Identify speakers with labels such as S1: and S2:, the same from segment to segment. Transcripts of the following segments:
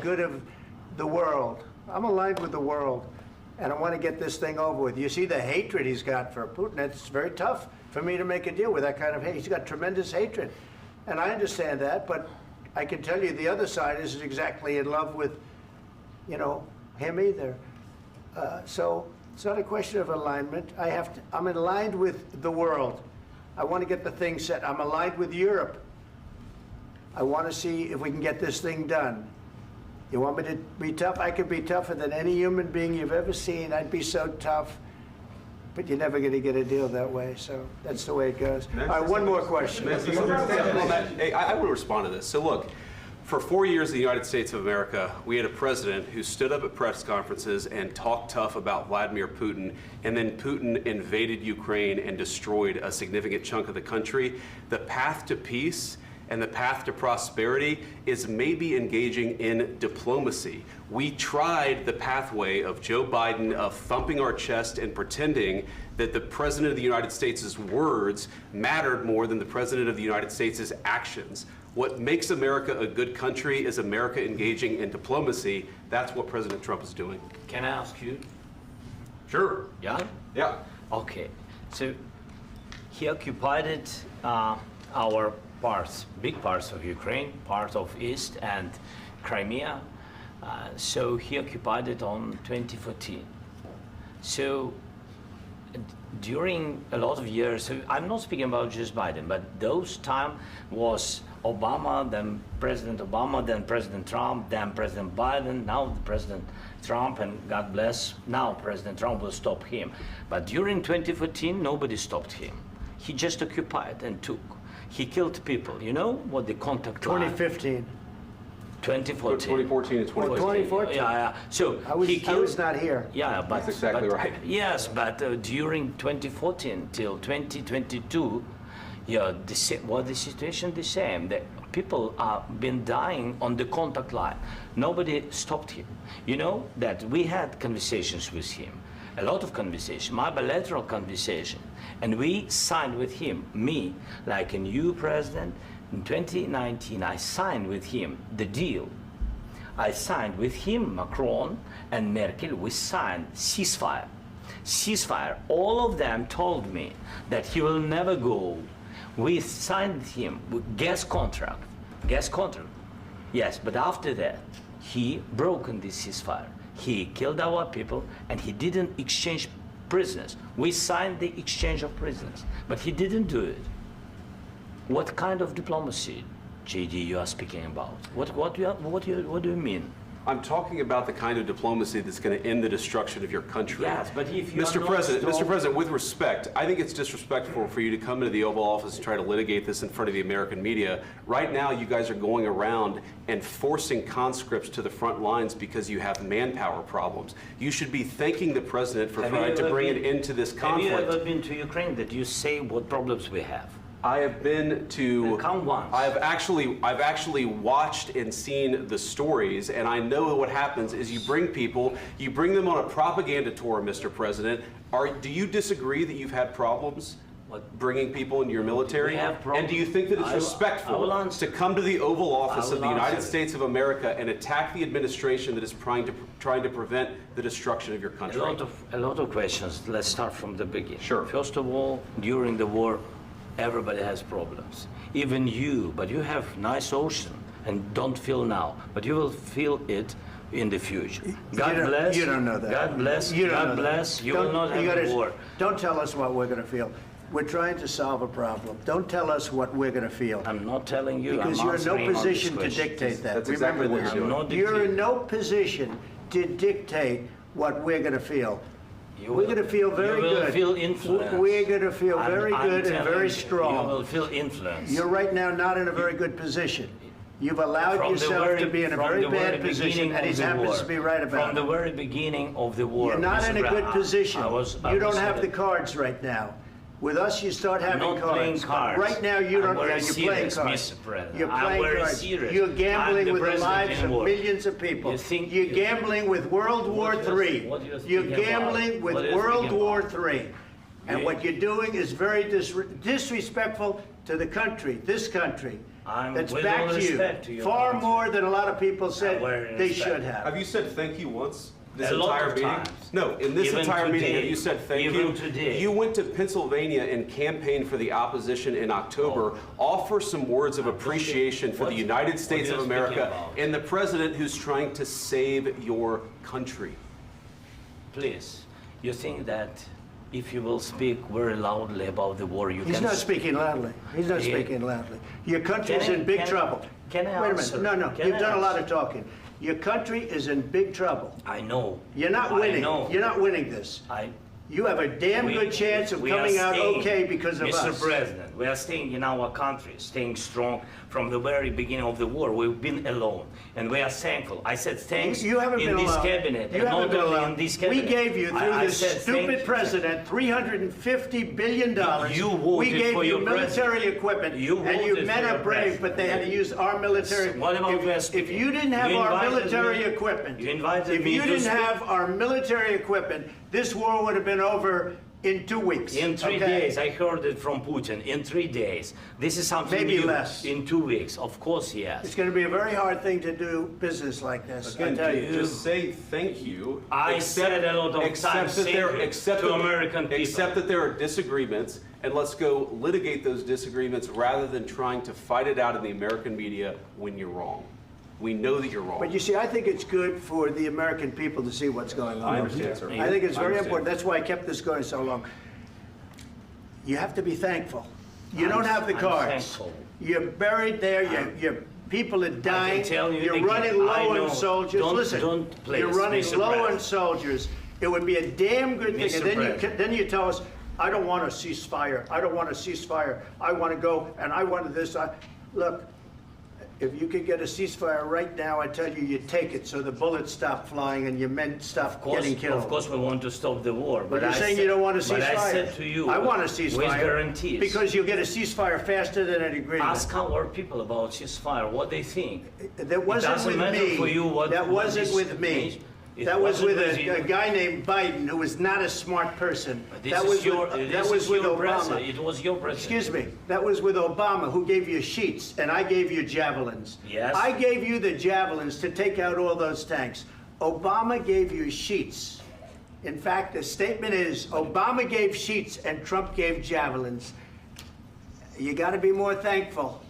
S1: good of the world. I'm aligned with the world, and I want to get this thing over with. You see the hatred he's got for Putin. It's very tough for me to make a deal with that kind of hate. He's got tremendous hatred, and I understand that, but I can tell you the other side isn't exactly in love with, you know, him either. So it's not a question of alignment. I'm aligned with the world. I want to get the thing set. I'm aligned with Europe. I want to see if we can get this thing done. You want me to be tough? I could be tougher than any human being you've ever seen. I'd be so tough. But you're never going to get a deal that way, so that's the way it goes. All right, one more question.
S2: Hey, I want to respond to this. So look, for 4 years in the United States of America, we had a president who stood up at press conferences and talked tough about Vladimir Putin, and then Putin invaded Ukraine and destroyed a significant chunk of the country. The path to peace and the path to prosperity is maybe engaging in diplomacy. We tried the pathway of Joe Biden of thumping our chest and pretending that the President of the United States' words mattered more than the President of the United States' actions. What makes America a good country is America engaging in diplomacy. That's what President Trump is doing.
S3: Can I ask you?
S2: Sure.
S3: Yeah?
S2: Yeah.
S3: Okay. So he occupied our parts, big parts of Ukraine, part of East and Crimea. So he occupied it on 2014. So during a lot of years, so I'm not speaking about just Biden, but those time was Obama, then President Obama, then President Trump, then President Biden, now the President Trump, and God bless, now President Trump will stop him. But during 2014, nobody stopped him. He just occupied and took. He killed people. You know what the contact line?
S1: 2015.
S3: 2014.
S2: 2014 and 2015.
S1: 2014.
S3: Yeah. So
S1: I was not here.
S3: Yeah, but
S2: that's exactly right.
S3: Yes, but during 2014 till 2022, yeah, the situation the same. The people have been dying on the contact line. Nobody stopped him. You know that we had conversations with him, a lot of conversation, my bilateral conversation, and we signed with him, me, like a new president. In 2019, I signed with him the deal. I signed with him, Macron and Merkel, we signed ceasefire. Ceasefire. All of them told me that he will never go. We signed him with gas contract. Gas contract. Yes, but after that, he broken this ceasefire. He killed our people and he didn't exchange prisoners. We signed the exchange of prisoners, but he didn't do it. What kind of diplomacy, JD, you are speaking about? What do you mean?
S2: I'm talking about the kind of diplomacy that's going to end the destruction of your country.
S3: Yes, but if you
S2: Mr. President, with respect, I think it's disrespectful for you to come into the Oval Office and try to litigate this in front of the American media. Right now, you guys are going around and forcing conscripts to the front lines because you have manpower problems. You should be thanking the President for trying to bring an end to this conflict.
S3: Have you ever been to Ukraine that you say what problems we have?
S2: I have been to.
S3: Count once.
S2: I've actually watched and seen the stories, and I know what happens is you bring them on a propaganda tour, Mr. President. Do you disagree that you've had problems bringing people into your military? And do you think that it's respectful to come to the Oval Office of the United States of America and attack the administration that is trying to prevent the destruction of your country?
S3: A lot of questions. Let's start from the beginning.
S2: Sure.
S3: First of all, during the war, everybody has problems, even you, but you have nice ocean and don't feel now, but you will feel it in the future. God bless.
S1: You don't know that.
S3: God bless. God bless. You will not have a war.
S1: Don't tell us what we're going to feel. We're trying to solve a problem. Don't tell us what we're going to feel.
S3: I'm not telling you.
S1: Because you're in no position to dictate that.
S2: That's exactly what you're doing.
S1: You're in no position to dictate what we're going to feel. We're going to feel very good.
S3: You will feel influence.
S1: We're going to feel very good and very strong.
S3: You will feel influence.
S1: You're right now not in a very good position. You've allowed yourself to be in a very bad position, and he happens to be right about it.
S3: From the very beginning of the war.
S1: You're not in a good position. You don't have the cards right now. With us, you start having cards.
S3: Not playing cards.
S1: Right now, you don't. You're playing cards. You're playing cards. You're gambling with the lives of millions of people. You're gambling with World War III. You're gambling with World War III. And what you're doing is very disrespectful to the country, this country, that's
S3: with all
S1: backed
S3: respect to
S1: you
S3: your
S1: far
S3: country.
S1: more than a lot of people said
S3: very
S1: they
S3: respect.
S1: should have.
S2: Have you said thank you once? This
S3: A lot
S2: entire
S3: of
S2: meeting?
S3: times.
S2: No, in this
S3: Even
S2: entire meeting,
S3: today.
S2: have you said thank
S3: Even
S2: you?
S3: today.
S2: You went to Pennsylvania and campaigned for the opposition in October. Offer some words of appreciation for the
S3: What-
S2: United States
S3: what
S2: of
S3: are you speaking
S2: America
S3: about?
S2: and the president who's trying to save your country.
S3: Please, you think that if you will speak very loudly about the war, you
S1: He's
S3: can...
S1: not speaking loudly. He's not
S3: He-
S1: speaking loudly. Your country's
S3: Can I-
S1: in big
S3: can I-
S1: trouble.
S3: can I
S1: Wait a
S3: answer?
S1: minute. No,
S3: Can
S1: you've
S3: I
S1: done a lot
S3: answer?
S1: of talking. Your country is in big trouble.
S3: I know.
S1: You're not
S3: I
S1: winning.
S3: know.
S1: You're not winning this. You have a damn good chance of
S3: we are
S1: coming out
S3: staying,
S1: okay because of
S3: Mr.
S1: us.
S3: President, we are staying in our country, staying strong from the very beginning of the war. We've been alone, and we are thankful. I said thanks
S1: You haven't
S3: in
S1: been
S3: this
S1: alone.
S3: cabinet,
S1: You
S3: and
S1: haven't
S3: not
S1: been
S3: only
S1: alone.
S3: in this cabinet.
S1: We gave you, through
S3: I
S1: this
S3: said thank
S1: stupid
S3: you.
S1: president, $350 billion.
S3: You voted
S1: we gave
S3: for
S1: you
S3: your
S1: military
S3: president.
S1: equipment,
S3: You
S1: and
S3: voted
S1: you
S3: for
S1: men
S3: your
S1: are brave,
S3: president.
S1: but they had to use our military.
S3: So what about Vance?
S1: If you didn't have
S3: You
S1: our
S3: invited
S1: military
S3: me-
S1: equipment,
S3: you invited
S1: if
S3: me
S1: you
S3: to
S1: didn't
S3: speak.
S1: have our military equipment, this war would have been over in 2 weeks.
S3: In 3
S1: okay?
S3: days, I heard it from Putin. In 3 days, this is something
S1: Maybe
S3: new.
S1: less.
S3: In 2 weeks, of course, yes.
S1: It's going to be a very hard thing to do business like this. I
S2: Again,
S1: tell you.
S2: just say thank you.
S3: I said a lot of
S2: accept
S3: times
S2: that
S3: thank
S2: there-
S3: you
S2: accept
S3: to
S2: that-
S3: American people.
S2: Accept that there are disagreements, and let's go litigate those disagreements rather than trying to fight it out in the American media when you're wrong. We know that you're wrong.
S1: But you see, I think it's good for the American people to see what's going on.
S2: I understand, sir.
S1: I think it's
S2: I
S1: very
S2: understand.
S1: important. That's why I kept this going so long. You have to be thankful. You don't have the
S3: I'm
S1: cards.
S3: thankful.
S1: You're buried there. Your people are dying.
S3: tell you
S1: You're
S3: again,
S1: running low
S3: I know.
S1: on soldiers.
S3: Don't-
S1: Listen,
S3: don't please,
S1: you're running
S3: Mr.
S1: low on
S3: President.
S1: soldiers. It would be a damn good thing.
S3: Mr.
S1: And then
S3: President.
S1: then you tell us, I don't want a ceasefire. I don't want a ceasefire. I want to go and I wanted this. Look, if you could get a ceasefire right now, I tell you take it so the bullets stop flying and your men stop getting killed.
S3: Of course, we want to stop the war.
S1: But you're
S3: I
S1: saying
S3: said-
S1: you don't want a ceasefire.
S3: But I said to you,
S1: I want a
S3: with
S1: ceasefire.
S3: guarantees.
S1: Because you'll get a ceasefire faster than an agreement.
S3: Ask our people about ceasefire, what they think.
S1: That wasn't
S3: doesn't
S1: with
S3: matter
S1: me.
S3: for you what-
S1: That
S3: what
S1: wasn't
S3: this
S1: with me.
S3: means. It
S1: That was
S3: wasn't
S1: with
S3: with you.
S1: a guy named Biden who was not a smart person.
S3: This
S1: That
S3: is
S1: was
S3: your,
S1: with,
S3: this
S1: that
S3: is
S1: was with
S3: your
S1: Obama.
S3: president. It was your president.
S1: Excuse me. That was with Obama, who gave you sheets, and I gave you javelins.
S3: Yes.
S1: I gave you the javelins to take out all those tanks. Obama gave you sheets. In fact, the statement is Obama gave sheets and Trump gave javelins. You got to be more thankful,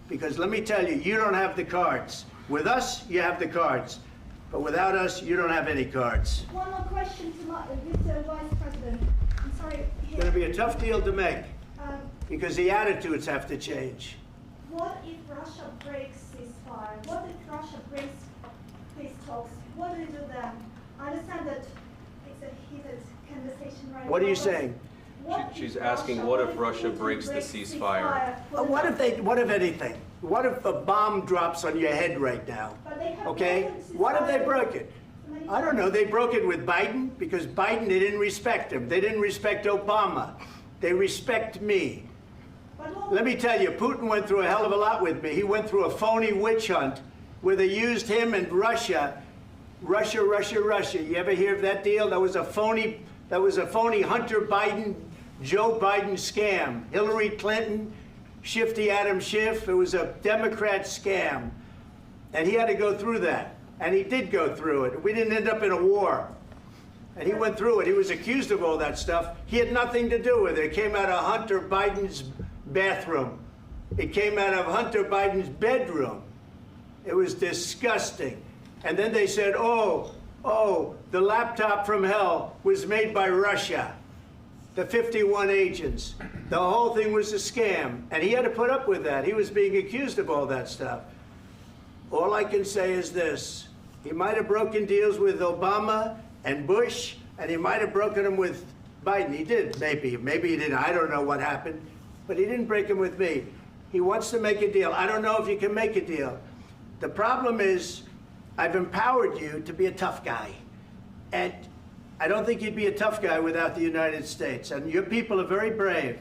S1: because let me tell you, you don't have the cards. With us, you have the cards. But without us, you don't have any cards.
S4: One more question to Mr. Vice President. I'm sorry.
S1: It's going to be a tough deal to make,
S4: Um,
S1: because the attitudes have to change.
S4: what if Russia breaks ceasefire? What if Russia breaks peace talks? What do you do then? I understand that it's a heated conversation right now.
S1: What are you
S4: but
S1: saying?
S4: what
S2: She's
S4: if
S2: asking, what if Russia
S4: Putin
S2: breaks the ceasefire?
S1: What if anything? What if a bomb drops on your head right now?
S4: But they have
S1: Okay?
S4: broken
S1: What if they
S4: ceasefire
S1: broke it?
S4: many
S1: I don't know.
S4: times.
S1: They broke it with Biden because Biden, they didn't respect him. They didn't respect Obama. They respect me.
S4: But what-
S1: Let me tell you, Putin went through a hell of a lot with me. He went through a phony witch hunt where they used him and Russia. Russia. You ever hear of that deal? That was a phony Hunter Biden, Joe Biden scam. Hillary Clinton, Shifty Adam Schiff. It was a Democrat scam. And he had to go through that. And he did go through it. We didn't end up in a war. And he went through it. He was accused of all that stuff. He had nothing to do with it. It came out of Hunter Biden's bathroom. It came out of Hunter Biden's bedroom. It was disgusting. And then they said, oh, the laptop from hell was made by Russia. The 51 agents. The whole thing was a scam. And he had to put up with that. He was being accused of all that stuff. All I can say is this. He might have broken deals with Obama and Bush, and he might have broken them with Biden. He did, maybe. Maybe he didn't. I don't know what happened. But he didn't break them with me. He wants to make a deal. I don't know if you can make a deal. The problem is, I've empowered you to be a tough guy. And I don't think you'd be a tough guy without the United States. And your people are very brave.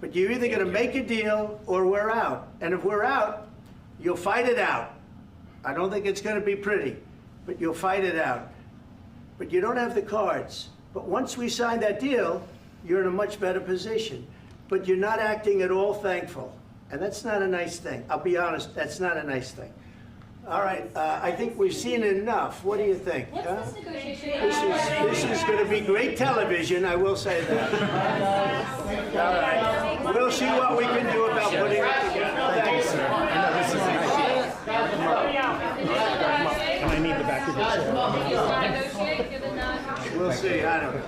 S1: But you're either going to make a deal or we're out. And if we're out, you'll fight it out. I don't think it's going to be pretty, but you'll fight it out. But you don't have the cards. But once we sign that deal, you're in a much better position. But you're not acting at all thankful. And that's not a nice thing. I'll be honest, that's not a nice thing. All right, I think we've seen enough. What do you think?
S5: What's
S1: huh?
S5: this negotiation?
S1: This is going to be great television, I will say that. All right. We'll see what we can do about putting it together. Thanks, sir.
S6: And I need the back of the chair.
S5: Negotiate, given that.
S1: We'll see. I don't know.